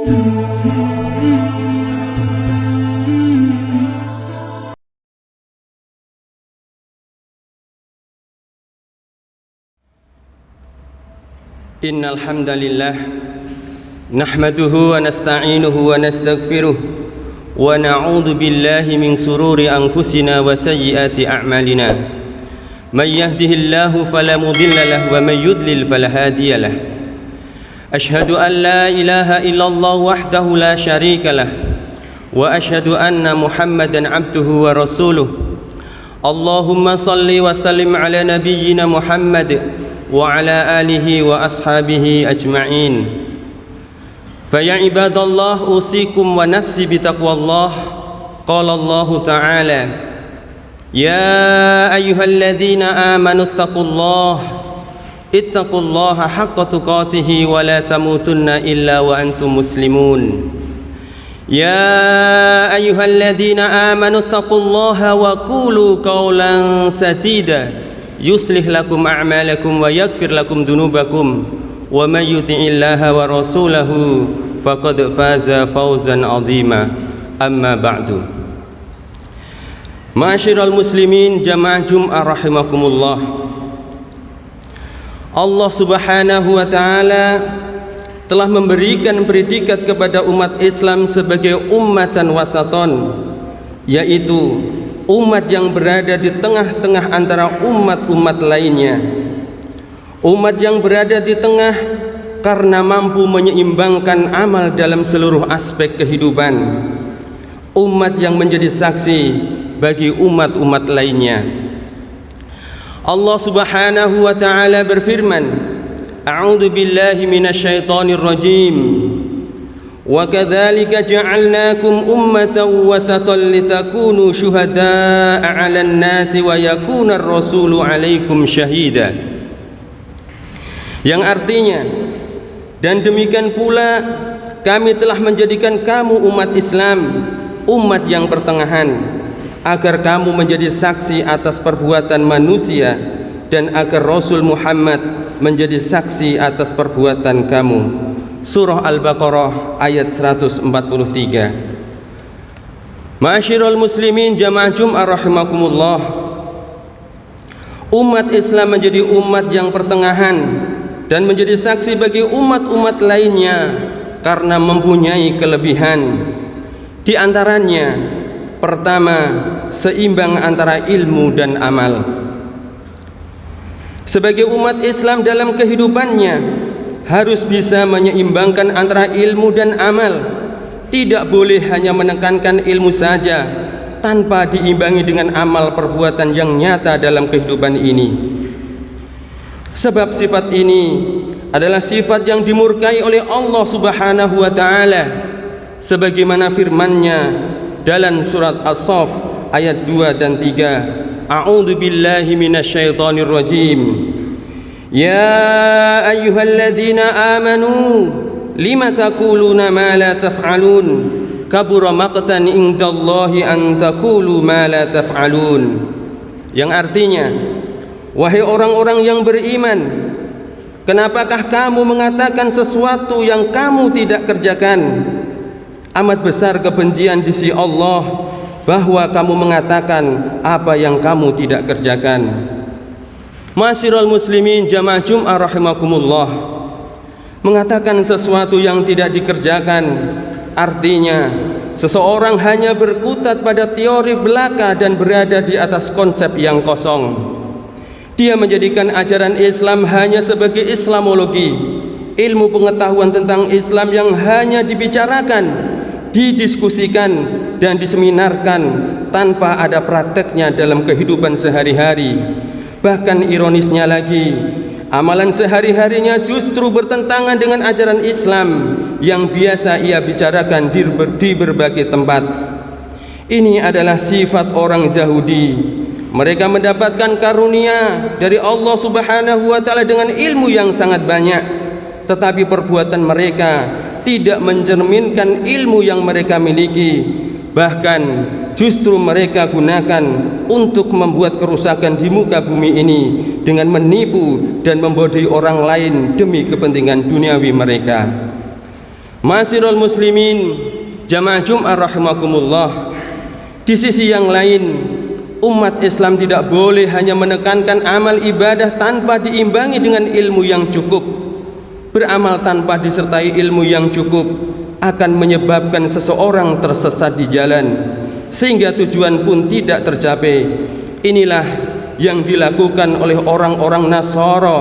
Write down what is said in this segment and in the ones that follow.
Innal hamdalillah nahmaduhu wa nasta'inuhu wa nastaghfiruh wa na'udzu billahi min sururi anfusina wa sayyiati a'malina. May yahdihillahu fala mudilla lahu wa may yudlil fala hadiya lahu. Ashhadu an la ilaha illallah wahdahu la syarika lah wa ashhadu anna Muhammadan abduhu wa rasuluh. Allahumma salli wa sallim ala nabiyyina Muhammad wa ala alihi wa ashabihi ajma'in. Faya ibadallah usikum wa nafsi bitaqwallah. Qala Allah ta'ala ya ayyuhalladzina amanu ittaqullaha haqqa tuqatih wa la tamutunna illa wa antum muslimun. Ya ayyuhalladzina amanu ittaqullaha wa qulu qawlan sadida yuslih lakum a'malakum wa yaghfir lakum dunubakum wa may yuti'illaha wa rasulahu faqad faza fawzan 'azima. Amma ba'du. Ma'asyiral muslimin jamaah Jum'ah rahimakumullah. Allah Subhanahu wa taala telah memberikan predikat kepada umat Islam sebagai ummatan wasaton, yaitu umat yang berada di tengah-tengah antara umat-umat lainnya. Umat yang berada di tengah karena mampu menyeimbangkan amal dalam seluruh aspek kehidupan. Umat yang menjadi saksi bagi umat-umat lainnya. Allah Subhanahu wa taala berfirman, A'udzu billahi minasyaitonir rajim. Wa kadzalika ja'alnakum ummatan wasatan litakunu syuhada'a 'alan nasi wa yakuna ar-rasulu 'alaikum syahida. Yang artinya, dan demikian pula kami telah menjadikan kamu umat Islam, umat yang pertengahan, agar kamu menjadi saksi atas perbuatan manusia dan agar Rasul Muhammad menjadi saksi atas perbuatan kamu. Surah Al-Baqarah ayat 143. Ma'asyiral muslimin jamaah Jum'ah rahimakumullah. Umat Islam menjadi umat yang pertengahan dan menjadi saksi bagi umat-umat lainnya karena mempunyai kelebihan. Di antaranya, pertama, seimbang antara ilmu dan amal. Sebagai umat Islam dalam kehidupannya harus bisa menyeimbangkan antara ilmu dan amal. Tidak boleh hanya menekankan ilmu saja tanpa diimbangi dengan amal perbuatan yang nyata dalam kehidupan ini. Sebab sifat ini adalah sifat yang dimurkai oleh Allah Subhanahu wa taala, sebagaimana firman-Nya dalam surat As-Saff ayat 2 dan 3. A'udzu billahi minasyaitonir rajim. Ya ayyuhalladzina amanu lima taquluna ma la taf'alun kabura maqtan indallahi an taqulu ma la taf'alun. Yang artinya, wahai orang-orang yang beriman, kenapakah kamu mengatakan sesuatu yang kamu tidak kerjakan? Amat besar kebencian di sisi Allah bahwa kamu mengatakan apa yang kamu tidak kerjakan. Ma'asyiral muslimin jamaah Jum'ah rahimakumullah. Mengatakan sesuatu yang tidak dikerjakan artinya seseorang hanya berkutat pada teori belaka dan berada di atas konsep yang kosong. Dia menjadikan ajaran Islam hanya sebagai Islamologi, ilmu pengetahuan tentang Islam yang hanya dibicarakan, didiskusikan dan diseminarkan tanpa ada prakteknya dalam kehidupan sehari-hari. Bahkan ironisnya lagi, amalan sehari-harinya justru bertentangan dengan ajaran Islam yang biasa ia bicarakan di berbagai tempat. Ini adalah sifat orang Yahudi. Mereka mendapatkan karunia dari Allah Subhanahu wa taala dengan ilmu yang sangat banyak, tetapi perbuatan mereka tidak mencerminkan ilmu yang mereka miliki. Bahkan justru mereka gunakan untuk membuat kerusakan di muka bumi ini dengan menipu dan membodohi orang lain demi kepentingan duniawi mereka. Ma'asyiral muslimin jamaah Jumat rahimakumullah, di sisi yang lain umat Islam tidak boleh hanya menekankan amal ibadah tanpa diimbangi dengan ilmu yang cukup. Beramal tanpa disertai ilmu yang cukup akan menyebabkan seseorang tersesat di jalan sehingga tujuan pun tidak tercapai. Inilah yang dilakukan oleh orang-orang Nasara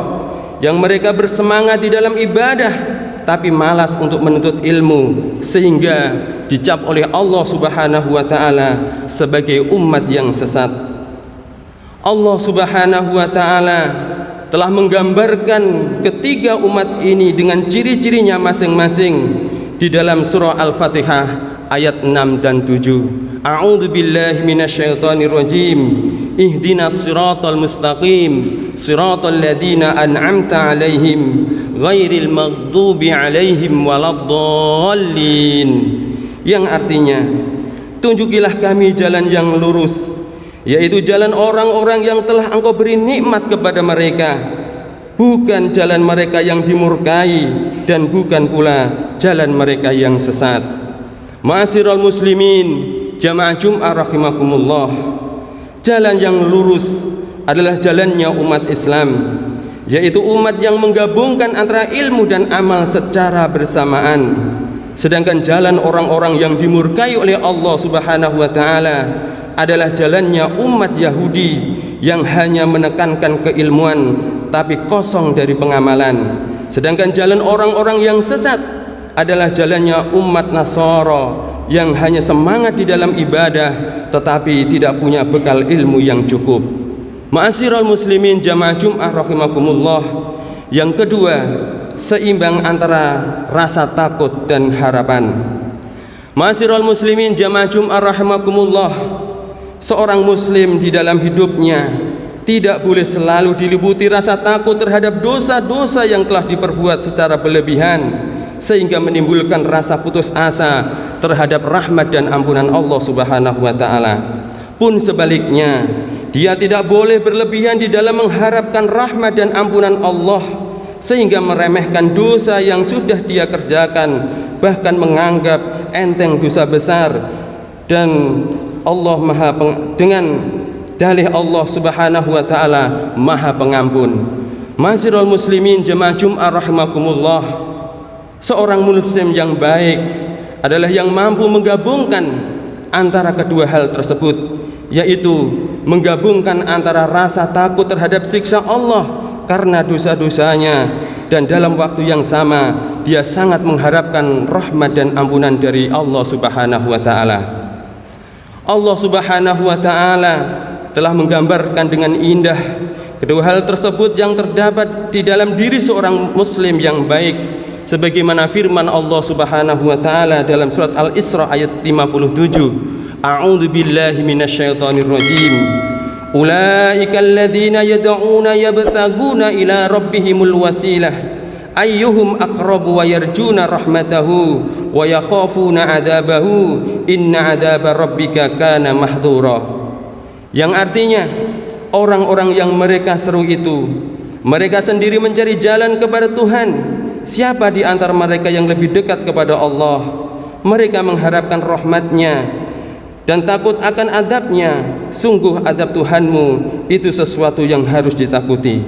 yang mereka bersemangat di dalam ibadah tapi malas untuk menuntut ilmu, sehingga dicap oleh Allah Subhanahu wa taala sebagai umat yang sesat. Allah Subhanahu wa taala telah menggambarkan ketiga umat ini dengan ciri-cirinya masing-masing di dalam surah Al-Fatihah ayat 6 dan 7. A'udzu billahi minasyaitonir rajim. Ihdinas siratal mustaqim, siratal ladzina an'amta 'alaihim ghairil maghdubi 'alaihim waladdallin. Yang artinya, tunjukilah kami jalan yang lurus, yaitu jalan orang-orang yang telah Engkau beri nikmat kepada mereka, bukan jalan mereka yang dimurkai dan bukan pula jalan mereka yang sesat. Ma'asyiral muslimin jamaah Jumat rahimakumullah, jalan yang lurus adalah jalannya umat Islam, yaitu umat yang menggabungkan antara ilmu dan amal secara bersamaan. Sedangkan jalan orang-orang yang dimurkai oleh Allah Subhanahu wa taala adalah jalannya umat Yahudi yang hanya menekankan keilmuan tapi kosong dari pengamalan. Sedangkan jalan orang-orang yang sesat adalah jalannya umat Nasara yang hanya semangat di dalam ibadah tetapi tidak punya bekal ilmu yang cukup. Ma'asyiral muslimin jamaah Jumat rahimakumullah, yang kedua, seimbang antara rasa takut dan harapan. Ma'asyiral muslimin jamaah Jumat rahimakumullah, seorang muslim di dalam hidupnya tidak boleh selalu diliputi rasa takut terhadap dosa-dosa yang telah diperbuat secara berlebihan sehingga menimbulkan rasa putus asa terhadap rahmat dan ampunan Allah Subhanahu wa taala. Pun sebaliknya, dia tidak boleh berlebihan di dalam mengharapkan rahmat dan ampunan Allah sehingga meremehkan dosa yang sudah dia kerjakan, bahkan menganggap enteng dosa besar, dan Allah dengan dalih Allah Subhanahu wa taala Maha Pengampun. Ma'asyiral muslimin jamaah Jumat rahimakumullah, seorang muslim yang baik adalah yang mampu menggabungkan antara kedua hal tersebut, yaitu menggabungkan antara rasa takut terhadap siksa Allah karena dosa-dosanya, dan dalam waktu yang sama dia sangat mengharapkan rahmat dan ampunan dari Allah Subhanahu wa taala. Allah Subhanahu wa taala telah menggambarkan dengan indah kedua hal tersebut yang terdapat di dalam diri seorang muslim yang baik, sebagaimana firman Allah Subhanahu wa taala dalam surat Al-Isra ayat 57. A'udzu billahi minasyaitonir rajim. Ulaika alladzina yad'una yabtaguna ila rabbihimul wasilah ayyuhum aqrabu wa yarjuna rahmatahu wa yakhafuna 'adzabahu inna 'adzaba rabbika kana mahdhura. Yang artinya, orang-orang yang mereka seru itu, mereka sendiri mencari jalan kepada Tuhan. Siapa di antara mereka yang lebih dekat kepada Allah? Mereka mengharapkan rahmat-Nya dan takut akan adab-Nya. Sungguh adab Tuhanmu itu sesuatu yang harus ditakuti.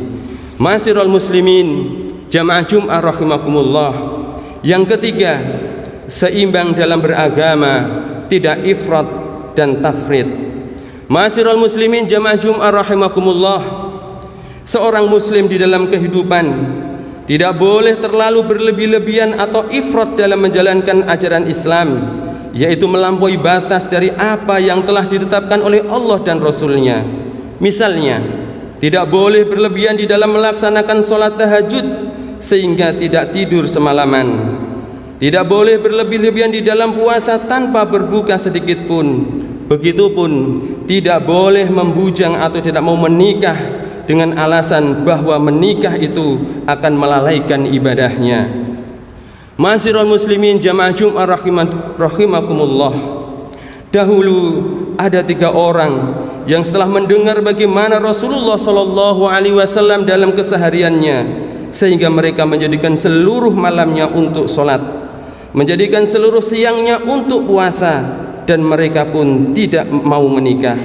Ma'asyiral muslimin jamaah Jumat rahimakumullah, yang ketiga, seimbang dalam beragama, tidak ifrat dan tafrid. Ma'asyiral muslimin jamaah Jumat rahimakumullah, seorang muslim di dalam kehidupan tidak boleh terlalu berlebih-lebihan atau ifrat dalam menjalankan ajaran Islam, yaitu melampaui batas dari apa yang telah ditetapkan oleh Allah dan Rasul-Nya. Misalnya, tidak boleh berlebihan di dalam melaksanakan sholat tahajud sehingga tidak tidur semalaman. Tidak boleh berlebih-lebihan di dalam puasa tanpa berbuka sedikit pun. Begitupun tidak boleh membujang atau tidak mau menikah dengan alasan bahwa menikah itu akan melalaikan ibadahnya. Ma'asyiral muslimin jamaah Jumat rahimakumullah, dahulu ada 3 orang yang setelah mendengar bagaimana Rasulullah sallallahu alaihi wasallam dalam kesehariannya, sehingga mereka menjadikan seluruh malamnya untuk sholat. menjadikan seluruh siangnya untuk puasa, dan mereka pun tidak mau menikah.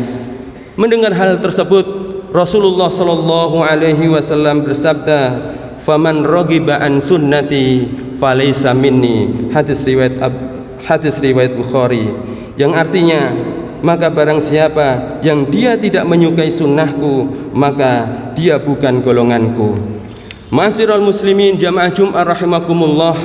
Mendengar hal tersebut, Rasulullah sallallahu alaihi wasallam bersabda, "Faman raghiba an sunnati falaysa minni." Hadis riwayat Bukhari, yang artinya, maka barang siapa yang dia tidak menyukai sunnahku, maka dia bukan golonganku. Ma'asyiral muslimin jamaah Jumat rahimakumullah,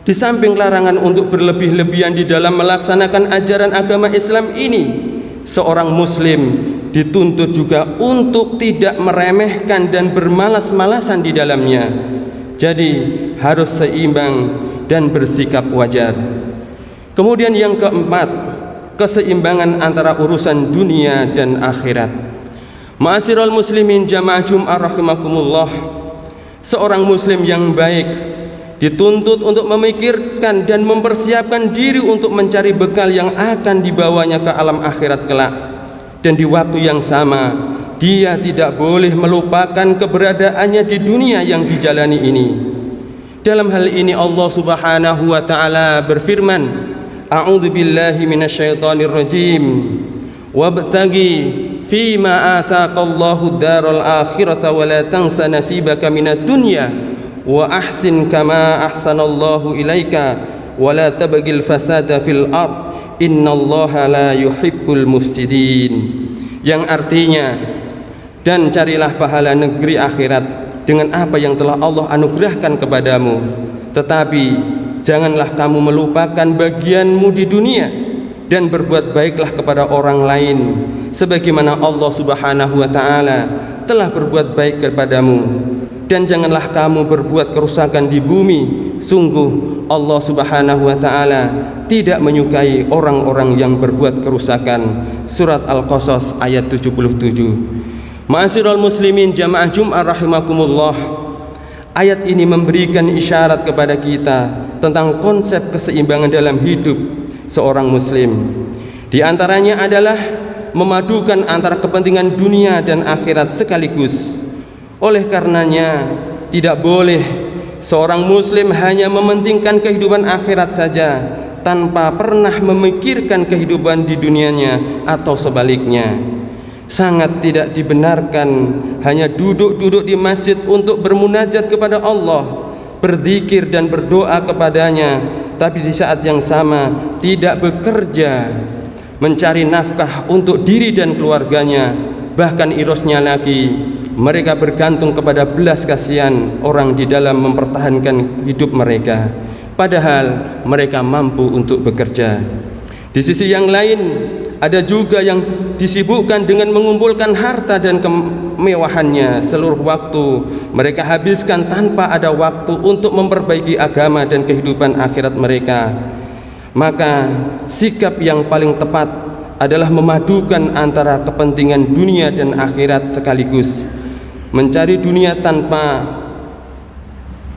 di samping larangan untuk berlebih-lebihan di dalam melaksanakan ajaran agama Islam ini, seorang muslim dituntut juga untuk tidak meremehkan dan bermalas-malasan di dalamnya. Jadi harus seimbang dan bersikap wajar. Kemudian yang keempat, keseimbangan antara urusan dunia dan akhirat. Ma'asyiral muslimin jamaah Jumat rahimakumullah, seorang muslim yang baik dituntut untuk memikirkan dan mempersiapkan diri untuk mencari bekal yang akan dibawanya ke alam akhirat kelak. Dan di waktu yang sama, dia tidak boleh melupakan keberadaannya di dunia yang dijalani ini. Dalam hal ini Allah Subhanahu wa taala berfirman, "A'udzu billahi minasyaitonir rajim. Wabtaghi fima ataqallahu ad-daral akhirata wa la tansa nasibaka minad dunya wa ahsin kama ahsanallahu ilaika wa la tabghil fasada fil ard. Innallaha la yuhibbul mufsidin." Yang artinya, dan carilah pahala negeri akhirat dengan apa yang telah Allah anugerahkan kepadamu, tetapi janganlah kamu melupakan bagianmu di dunia, dan berbuat baiklah kepada orang lain sebagaimana Allah Subhanahu wa taala telah berbuat baik kepadamu, dan janganlah kamu berbuat kerusakan di bumi. Sungguh Allah Subhanahu wa taala tidak menyukai orang-orang yang berbuat kerusakan. Surat Al-Qasas ayat 77. Ma'asyiral muslimin jamaah Jumat rahimakumullah, ayat ini memberikan isyarat kepada kita tentang konsep keseimbangan dalam hidup seorang muslim. Di antaranya adalah memadukan antara kepentingan dunia dan akhirat sekaligus. Oleh karenanya, tidak boleh seorang muslim hanya mementingkan kehidupan akhirat saja tanpa pernah memikirkan kehidupan di dunianya, atau sebaliknya. Sangat tidak dibenarkan hanya duduk-duduk di masjid untuk bermunajat kepada Allah, berzikir dan berdoa kepadanya, tapi di saat yang sama tidak bekerja mencari nafkah untuk diri dan keluarganya. Bahkan irosnya lagi, mereka bergantung kepada belas kasihan orang di dalam mempertahankan hidup mereka, padahal mereka mampu untuk bekerja. Di sisi yang lain, ada juga yang disibukkan dengan mengumpulkan harta dan kemewahannya. Seluruh waktu mereka habiskan tanpa ada waktu untuk memperbaiki agama dan kehidupan akhirat mereka. Maka sikap yang paling tepat adalah memadukan antara kepentingan dunia dan akhirat sekaligus. Mencari dunia tanpa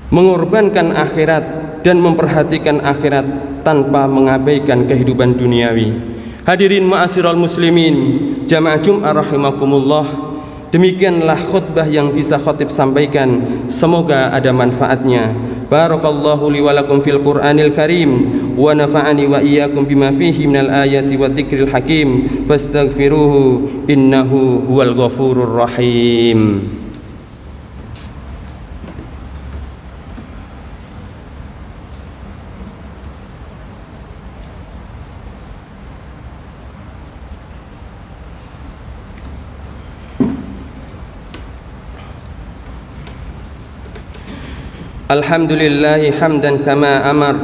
mengorbankan akhirat, dan memperhatikan akhirat tanpa mengabaikan kehidupan duniawi. Hadirin ma'asyiral muslimin jamaah Jumat rahimakumullah, demikianlah khutbah yang bisa khatib sampaikan. Semoga ada manfaatnya. Barakallahu li wa lakum fil Qur'anil Karim, wa nafa'ani wa iyyakum bima fihi minal ayati wa dzikril hakim, fastaghfiruhu innahu huwal ghafurur rahim. Alhamdulillahi hamdan kama amar,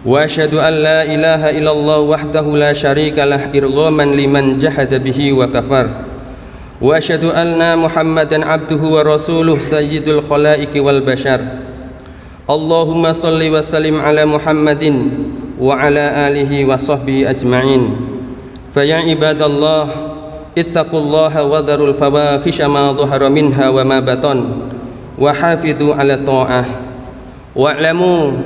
wa asyhadu an la ilaha illallah wahdahu la syarikalah irghaman liman jahada bihi wa kafar, wa asyhadu anna Muhammadan abduhu wa rasuluh sayyidul khalaiqi wal bashar. Allahumma salli wa sallim ala Muhammadin wa ala alihi wa sahbihi ajma'in. Fa ya ibadallah, ittaqullaha wa dharul fawahisha ma dhahara minha wa ma batan, wa hafidhu ala ta'ah, wa'lamu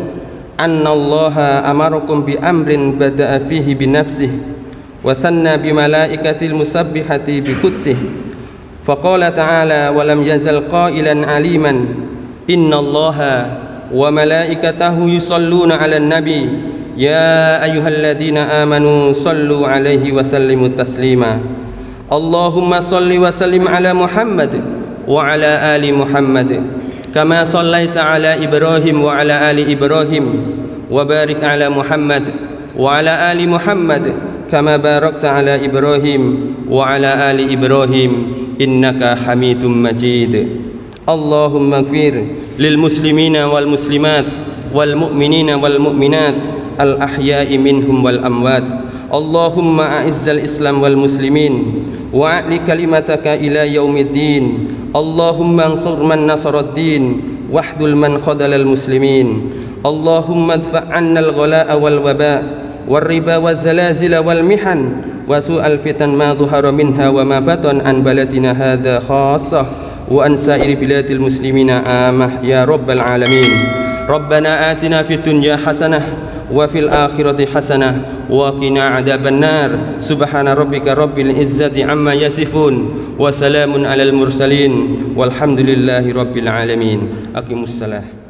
anna allaha amarakum bi amrin bada'a fihi bi nafsihi wa thanna bi malaikatil musabbihati bi qudsih. Faqala ta'ala wa lam yazal qailan aliman inna allaha وملائكته يصلون على النبي يا أيها الذين آمنوا صلوا عليه وسلموا تسليما اللهم صل وسلم على محمد وعلى آل محمد كما صليت على إبراهيم وعلى آل إبراهيم وبارك على محمد وعلى آل محمد كما باركت على إبراهيم وعلى آل إبراهيم إنك حميد مجيد اللهم اغفر للمسلمين والمسلمات والمؤمنين والمؤمنات الأحياء منهم والأموات اللهم أعز الإسلام والمسلمين وأعل كلمتك إلى يوم الدين اللهم انصر من نصر الدين واخذل من خذل المسلمين اللهم ادفع عنا الغلاء والوباء والربا والزلازل والمحن وسوء الفتن ما ظهر منها وما بطن عن بلدنا هذا خاصة وعن سائر بلاد المسلمين عامة يا رب العالمين ربنا آتنا في الدنيا حسنة وفي الآخرة حسنة وقنا عذاب النار سبحان ربك رب العزة عما يصفون وسلام على المرسلين والحمد لله رب العالمين أقيموا الصلاة